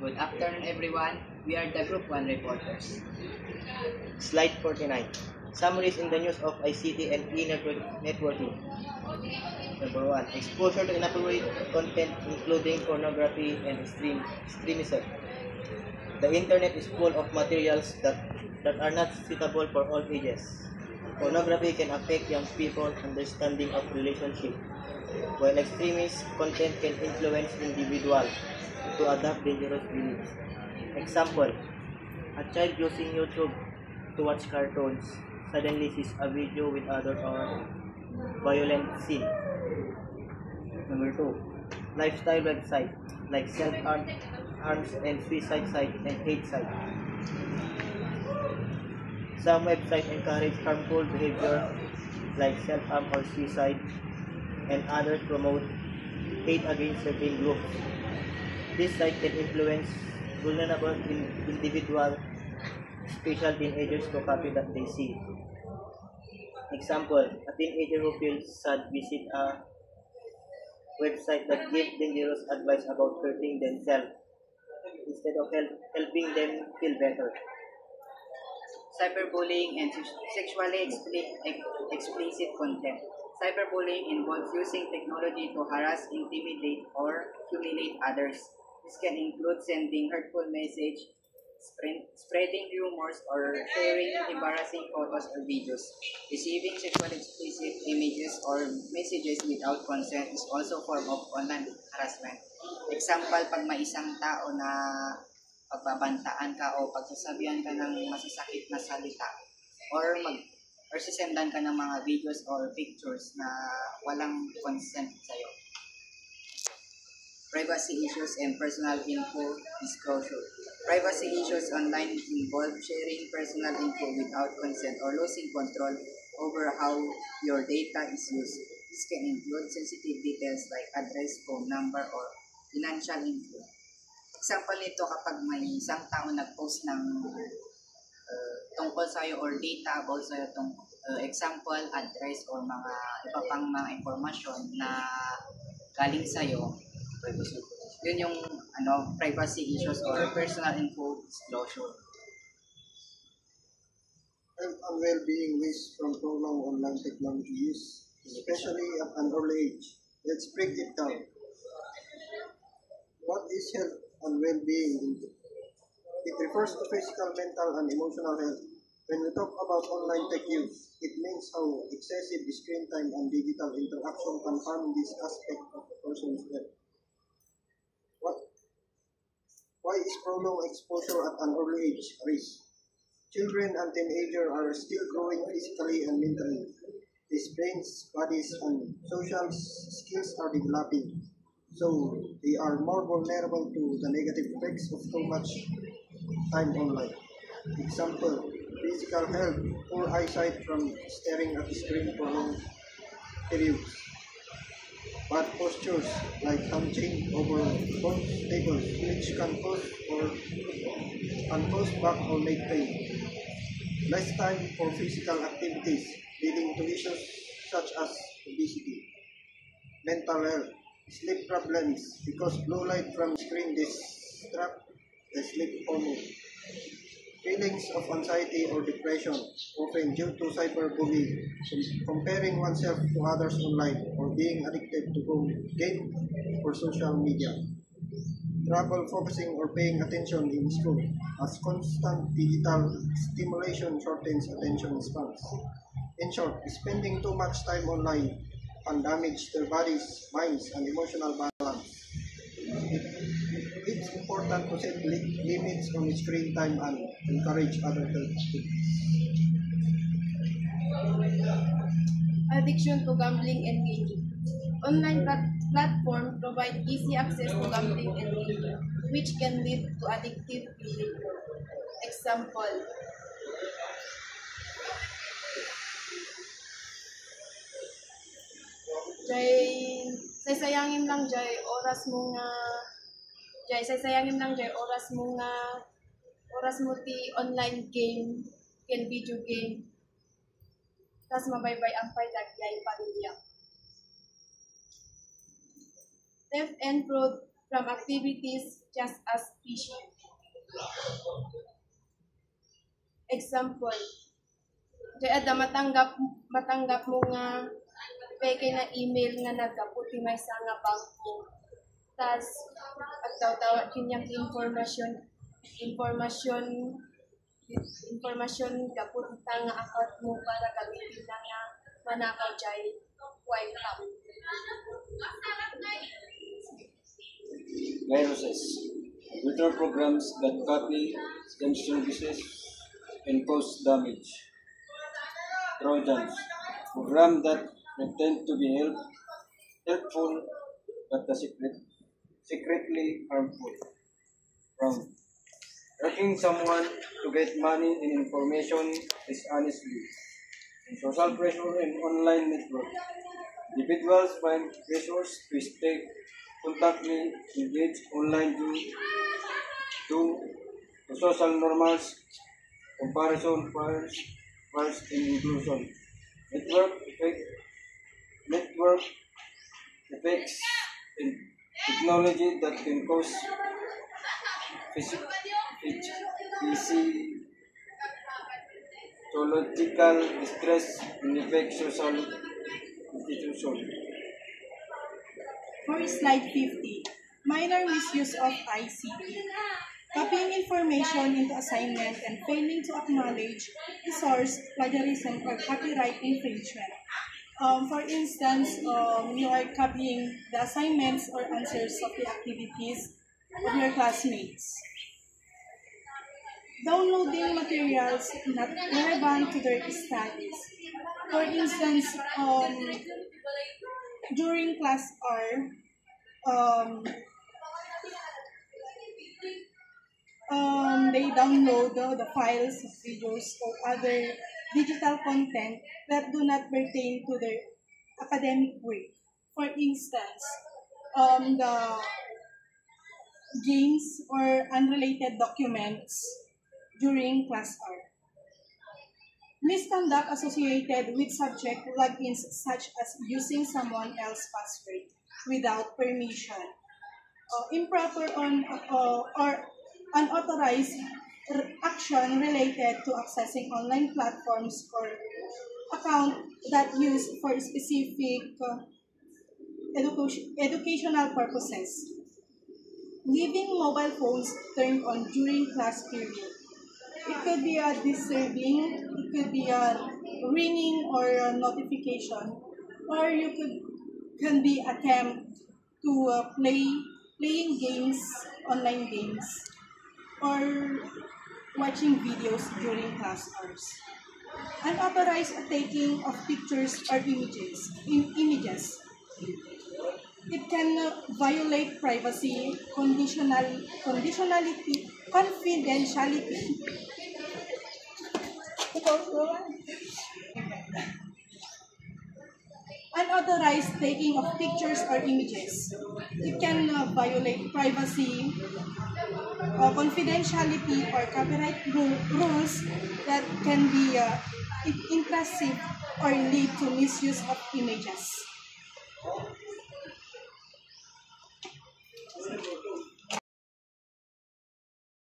Good afternoon, everyone. We are the Group 1 reporters. Slide 49. Summaries in the news of ICT and e-networking. Number 1. Exposure to inappropriate content including pornography and extremism. The internet is full of materials that are not suitable for all ages. Pornography can affect young people's understanding of relationship, while extremist content can influence individuals to adopt dangerous beliefs. Example, a child using YouTube to watch cartoons suddenly sees a video with other or violent scene. Number 2. Lifestyle website like self-harms and suicide site and hate site. Some websites encourage harmful behavior like self-harm or suicide, and others promote hate against certain groups. This site can influence vulnerable individuals, especially teenagers, to copy that they see. Example, a teenager who feels sad visit a website that gives dangerous advice about hurting themselves instead of helping them feel better. Cyberbullying and sexually explicit content. Cyberbullying involves using technology to harass, intimidate, or humiliate others. This can include sending hurtful messages, spreading rumors, or sharing embarrassing photos or videos. Receiving sexually explicit images or messages without consent is also a form of online harassment. Example, pag may isang tao na pagbabantaan ka o pagsasabihan ka ng masasakit na salita or sisendan ka ng mga videos or pictures na walang consent sa'yo. Privacy issues and personal info disclosure. Privacy issues online involve sharing personal info without consent or losing control over how your data is used. This can include sensitive details like address, phone number, or financial info. Example nito, kapag may isang tao nag-post ng tungkol sa'yo or data about sa'yo, example, address, or mga iba pang mga informasyon na galing sa'yo, yun yung privacy issues or personal info disclosure. Health and well-being waste from prolonged online technology use, especially at an early age. Let's break it down. What is health and well-being? It refers to physical, mental, and emotional health. When we talk about online tech use, it means how excessive screen time and digital interaction can harm this aspect of a person's health. Why is prolonged exposure at an early age a risk? Children and teenagers are still growing physically and mentally. Their brains, bodies, and social skills are developing, so they are more vulnerable to the negative effects of too much time online. Example, physical health, poor eyesight from staring at the screen for long periods. Bad postures like hunching over phone tables, which can cause back or neck pain. Less time for physical activities, leading to issues such as obesity. Mental health, sleep problems because blue light from screen disrupt the sleep hormone. Feelings of anxiety or depression, often due to cyberbullying, comparing oneself to others online, or being addicted to game or social media. Trouble focusing or paying attention in school, as constant digital stimulation shortens attention spans. In short, spending too much time online can damage their bodies, minds, and emotional balance. It's important to set limits on screen time and encourage other health activities. Addiction to gambling and gaming. Online platforms provide easy access to gambling and gaming, which can lead to addictive behavior. Example, saysayangin lang jay oras mo ti online game ken video game tas mabaybay ang paydagyay pamilya. Theft and fraud from activities just as phishing. Example, ada matanggap mo nga peke na email nga nagaputi may sa nga bangko. Tas pagtaw-tawag kinyang information gaput ta nga account mo para gamitin na nga manakaw jay wipe out. Viruses. Computer programs that copy scan services and cause damage. Trojans. Programs that pretend to be helpful but are secretly harmful. From tracking someone to get money and information dishonestly. And social pressure and online network. Individuals find pressures to stay constantly engaged online due to social normals, comparison, bias, and inclusion. Network effects and technology that can cause physiological distress and affect social institutions. For slide 50, minor misuse of ICT. Copying information into assignment and failing to acknowledge the source, plagiarism, or copyright infringement. For instance, you are copying the assignments or answers of the activities of your classmates. Downloading materials not relevant to their studies. For instance, during class R, they download the files, videos, or other digital content that do not pertain to their academic work. For instance, the games or unrelated documents during class R. Misconduct associated with subject logins such as using someone else's password without permission. Improper or unauthorized action related to accessing online platforms or account that used for specific educational purposes. Leaving mobile phones turned on during class period. It could be a disturbing, it could be a ringing or a notification, or can be attempt to playing games, online games, or watching videos during class hours. Unauthorized taking of pictures or images. It can violate privacy, confidentiality. Unauthorized taking of pictures or images. It can violate privacy, confidentiality, or copyright rules that can be intrusive or lead to misuse of images.